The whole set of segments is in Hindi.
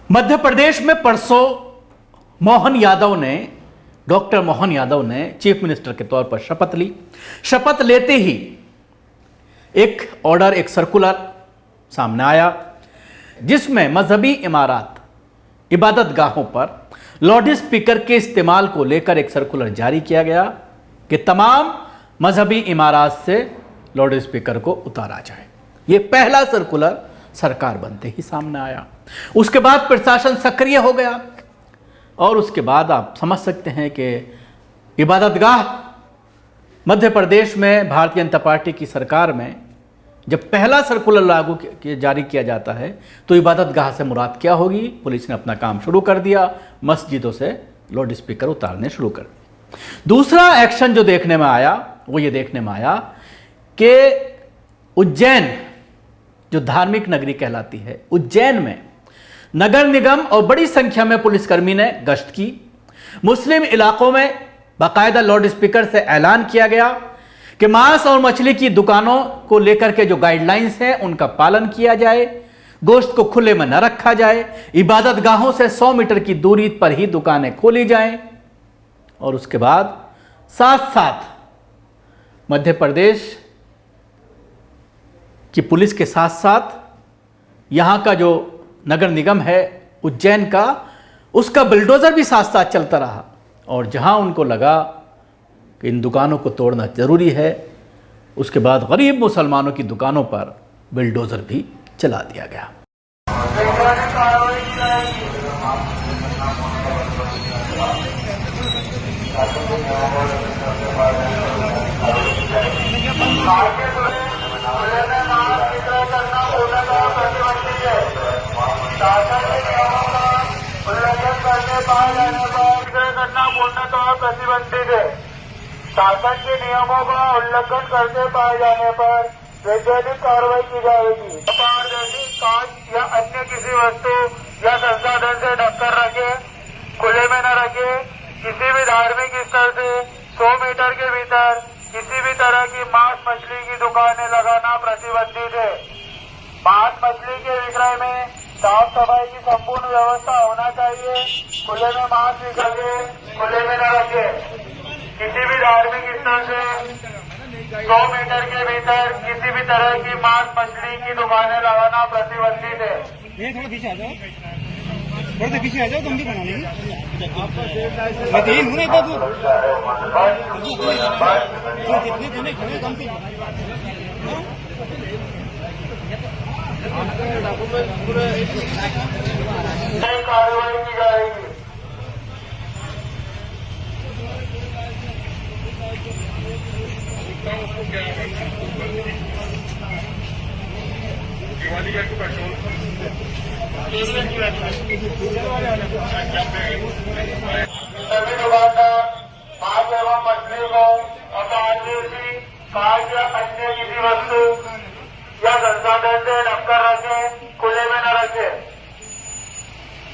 मध्य प्रदेश में परसों डॉक्टर मोहन यादव ने चीफ मिनिस्टर के तौर पर शपथ ली। शपथ लेते ही एक ऑर्डर, एक सर्कुलर सामने आया जिसमें मजहबी इमारत, इबादत गाहों पर लाउड स्पीकर के इस्तेमाल को लेकर एक सर्कुलर जारी किया गया कि तमाम मजहबी इमारत से लाउड स्पीकर को उतारा जाए। यह पहला सर्कुलर सरकार बनते ही सामने आया। उसके बाद प्रशासन सक्रिय हो गया और उसके बाद आप समझ सकते हैं कि इबादतगाह मध्य प्रदेश में भारतीय जनता पार्टी की सरकार में जब पहला सर्कुलर जारी किया जाता है तो इबादतगाह से मुराद क्या होगी। पुलिस ने अपना काम शुरू कर दिया, मस्जिदों से लाउड स्पीकर उतारने शुरू कर दिए। दूसरा एक्शन जो देखने में आया वो ये देखने में आया कि उज्जैन जो धार्मिक नगरी कहलाती है, उज्जैन में नगर निगम और बड़ी संख्या में पुलिसकर्मी ने गश्त की। मुस्लिम इलाकों में बाकायदा लाउड स्पीकर से ऐलान किया गया कि मांस और मछली की दुकानों को लेकर के जो गाइडलाइंस हैं उनका पालन किया जाए, गोश्त को खुले में न रखा जाए, इबादत गाहों से 100 मीटर की दूरी पर ही दुकानें खोली जाएं। और उसके बाद साथ साथ मध्य प्रदेश की पुलिस के साथ साथ यहां का जो नगर निगम है उज्जैन का, उसका बुलडोजर भी साथ साथ चलता रहा। और जहां उनको लगा कि इन दुकानों को तोड़ना जरूरी है, उसके बाद गरीब मुसलमानों की दुकानों पर बुलडोजर भी चला दिया गया। प्रतिबंधित है। शासन के नियमों का उल्लंघन करते पाए जाने पर वैधानिक कार्रवाई की जाएगी। पारदर्शी कांच या अन्य किसी वस्तु या संसाधन से ढककर रखे, खुले में न रखे। किसी भी धार्मिक स्थल से 100 मीटर के भीतर किसी भी तरह की मांस मछली की दुकानें लगाना प्रतिबंधित है। मांस मछली के विक्रय में साफ सफाई की संपूर्ण व्यवस्था होना चाहिए। खुले में मांस निकले, खुले में न रखे। किसी भी धार्मिक स्थल से 100 मीटर के भीतर किसी भी तरह की मांस मछली की दुकानें लगाना प्रतिबंधित है। थोड़ा पीछे आ जाओ, थोड़ा सा पीछे आ जाओ, तुम भी बना लेंगे। मैं हूँ ना बाबू, कितने जने खड़े कम से कार्रवाई की जाएगी। सभी दुकानदार मांस एवं मछली को अपारदर्शी कांच या अन्य किसी वस्तु या संसाधन से ढककर रखे, खुले में न रखे।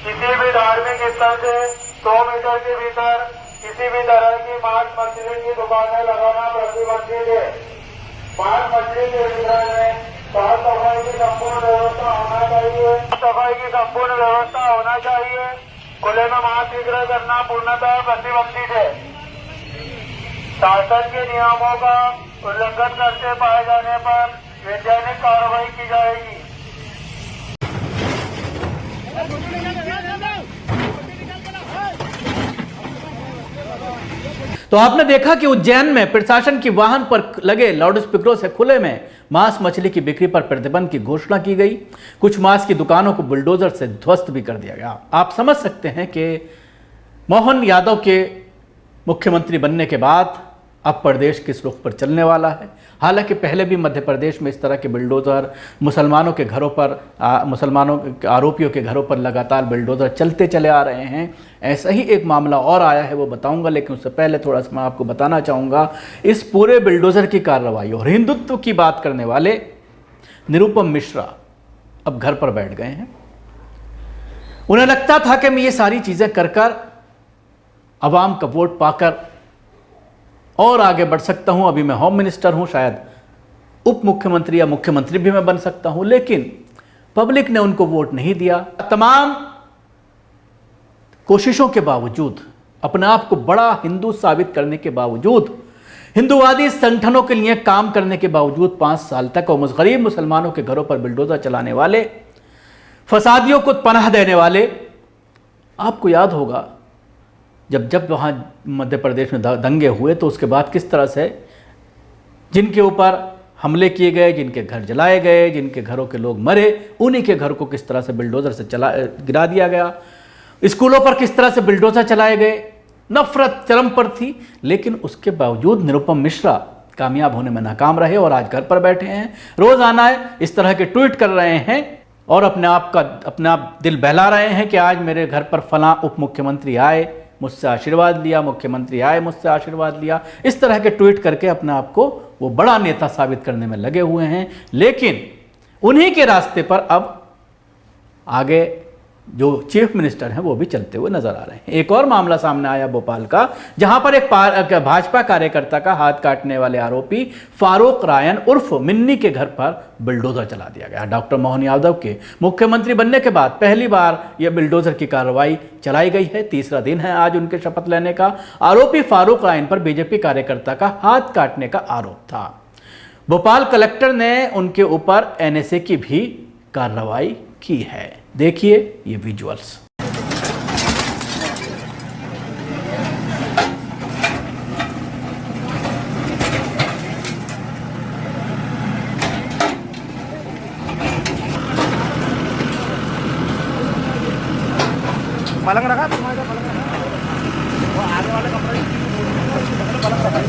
किसी भी धार्मिक स्थल से 100 मीटर के भीतर किसी भी तरह की मांस मछली की दुकानें लगाना प्रतिबंधित है। मांस मछली के विक्रय में साफ सफाई की संपूर्ण व्यवस्था होना चाहिए। सफाई की संपूर्ण व्यवस्था होना चाहिए। खुले में मांस विक्रय करना पूर्णतः प्रतिबंधित है। शासन के नियमों का उल्लंघन करते पाए जाने पर वैधानिक कार्रवाई की जाएगी। तो आपने देखा कि उज्जैन में प्रशासन की वाहन पर लगे लाउड स्पीकरों से खुले में मांस मछली की बिक्री पर प्रतिबंध की घोषणा की गई। कुछ मांस की दुकानों को बुलडोजर से ध्वस्त भी कर दिया गया। आप समझ सकते हैं कि मोहन यादव के मुख्यमंत्री बनने के बाद अब प्रदेश किस रुख पर चलने वाला है। हालांकि पहले भी मध्य प्रदेश में इस तरह के बुलडोज़र मुसलमानों के घरों पर, मुसलमानों के आरोपियों के घरों पर लगातार बुलडोज़र चलते चले आ रहे हैं। ऐसा ही एक मामला और आया है, वो बताऊंगा, लेकिन उससे पहले थोड़ा सा मैं आपको बताना चाहूँगा इस पूरे बुलडोज़र की कार्रवाई और हिंदुत्व की बात करने वाले निरुपम मिश्रा अब घर पर बैठ गए हैं। उन्हें लगता था कि मैं ये सारी चीज़ें कर कर आवाम का वोट पाकर और आगे बढ़ सकता हूं, अभी मैं होम मिनिस्टर हूं, शायद उप मुख्यमंत्री या मुख्यमंत्री भी मैं बन सकता हूं, लेकिन पब्लिक ने उनको वोट नहीं दिया। तमाम कोशिशों के बावजूद, अपने आप को बड़ा हिंदू साबित करने के बावजूद, हिंदूवादी संगठनों के लिए काम करने के बावजूद 5 साल तक और गरीब मुसलमानों के घरों पर बिल्डोजर चलाने वाले, फसादियों को पनाह देने वाले, आपको याद होगा जब वहाँ मध्य प्रदेश में दंगे हुए तो उसके बाद किस तरह से जिनके ऊपर हमले किए गए, जिनके घर जलाए गए, जिनके घरों के लोग मरे, उन्हीं के घर को किस तरह से बिल्डोजर से गिरा दिया गया। स्कूलों पर किस तरह से बिल्डोजर चलाए गए। नफरत चरम पर थी, लेकिन उसके बावजूद निरुपम मिश्रा कामयाब होने में नाकाम रहे और आज घर पर बैठे हैं, रोजाना इस तरह के ट्वीट कर रहे हैं और अपना दिल बहला रहे हैं कि आज मेरे घर पर फलां उप मुख्यमंत्री आए, मुझसे आशीर्वाद लिया, मुख्यमंत्री आए, मुझसे आशीर्वाद लिया। इस तरह के ट्वीट करके अपने आप को वो बड़ा नेता साबित करने में लगे हुए हैं। लेकिन उन्हीं के रास्ते पर अब आगे जो चीफ मिनिस्टर हैं वो भी चलते हुए नजर आ रहे हैं। एक और मामला सामने आया भोपाल का, जहां पर एक भाजपा कार्यकर्ता का हाथ काटने वाले आरोपी फारूक रायन उर्फ मिन्नी के घर पर बिल्डोजर चला दिया गया। डॉक्टर मोहन यादव के मुख्यमंत्री बनने के बाद पहली बार यह बिल्डोजर की कार्रवाई चलाई गई है। तीसरा दिन है आज उनके शपथ लेने का। आरोपी फारूक रायन पर बीजेपी कार्यकर्ता का हाथ काटने का आरोप था। भोपाल कलेक्टर ने उनके ऊपर एनएसए की भी कार्रवाई की है। देखिए ये विजुअल्स। पलंग रखा तुम्हारे पलंग रखा, वो आगे वाले कमरे पलंग रखा।